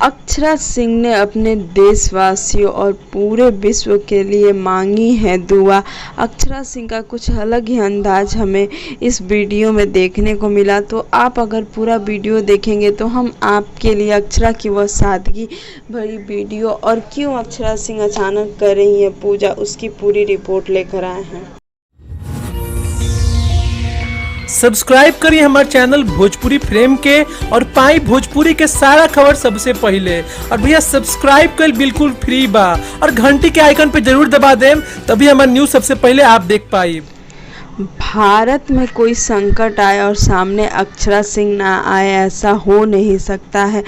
अक्षरा सिंह ने अपने देशवासियों और पूरे विश्व के लिए मांगी है दुआ। अक्षरा सिंह का कुछ अलग ही अंदाज हमें इस वीडियो में देखने को मिला। तो आप अगर पूरा वीडियो देखेंगे तो हम आपके लिए अक्षरा की वह सादगी भरी वीडियो और क्यों अक्षरा सिंह अचानक कर रही है पूजा, उसकी पूरी रिपोर्ट लेकर आए हैं। सब्सक्राइब करिए हमारे चैनल भोजपुरी फ्रेम के और पाई भोजपुरी के सारा खबर सबसे पहले। और भैया सब्सक्राइब कर बिल्कुल फ्री बा और घंटी के आइकन पे जरूर दबा दें, तभी हमारा न्यूज़ सबसे पहले आप देख पाए। भारत में कोई संकट आए और सामने अक्षरा सिंह ना आए, ऐसा हो नहीं सकता है।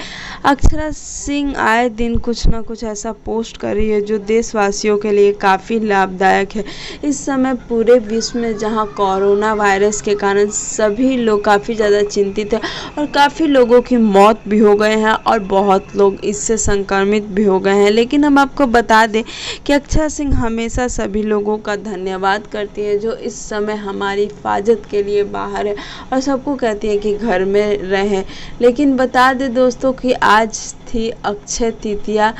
अक्षरा सिंह आए दिन कुछ ना कुछ ऐसा पोस्ट कर रही है जो देशवासियों के लिए काफ़ी लाभदायक है। इस समय पूरे विश्व में जहां कोरोना वायरस के कारण सभी लोग काफ़ी ज़्यादा चिंतित हैं और काफ़ी लोगों की मौत भी हो गए हैं और बहुत लोग इससे संक्रमित भी हो गए हैं, लेकिन हम आपको बता दें कि अक्षरा सिंह हमेशा सभी लोगों का धन्यवाद करती है जो इस समय हमारी हिफाजत के लिए बाहर है और सबको कहती है कि घर में रहें। लेकिन बता दें दोस्तों कि आज थी अक्षय तृतीया,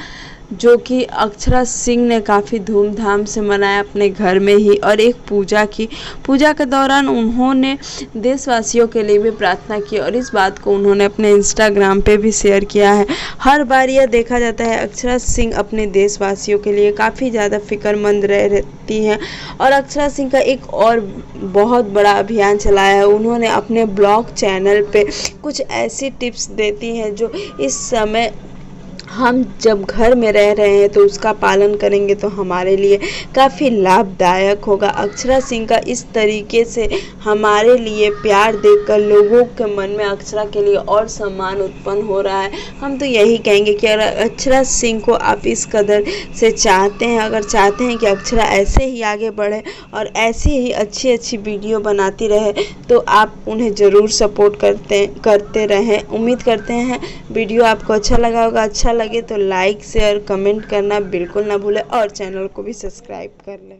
जो कि अक्षरा सिंह ने काफ़ी धूमधाम से मनाया अपने घर में ही और एक पूजा के दौरान उन्होंने देशवासियों के लिए भी प्रार्थना की और इस बात को उन्होंने अपने इंस्टाग्राम पे भी शेयर किया है। हर बार यह देखा जाता है अक्षरा सिंह अपने देशवासियों के लिए काफ़ी ज़्यादा फिक्रमंद रहती हैं और अक्षरा सिंह का एक और बहुत बड़ा अभियान चलाया है। उन्होंने अपने ब्लॉग चैनल पे कुछ ऐसी टिप्स देती हैं जो इस समय हम जब घर में रह रहे हैं तो उसका पालन करेंगे तो हमारे लिए काफ़ी लाभदायक होगा। अक्षरा सिंह का इस तरीके से हमारे लिए प्यार देखकर लोगों के मन में अक्षरा के लिए और सम्मान उत्पन्न हो रहा है। हम तो यही कहेंगे कि अगर अक्षरा सिंह को आप इस कदर से चाहते हैं, अगर चाहते हैं कि अक्षरा ऐसे ही आगे बढ़े और ऐसी ही अच्छी अच्छी वीडियो बनाती रहे, तो आप उन्हें ज़रूर सपोर्ट करते रहें। उम्मीद करते हैं वीडियो आपको अच्छा लगा होगा। अच्छा लगे तो लाइक शेयर कमेंट करना बिल्कुल ना भूलें और चैनल को भी सब्सक्राइब कर लें।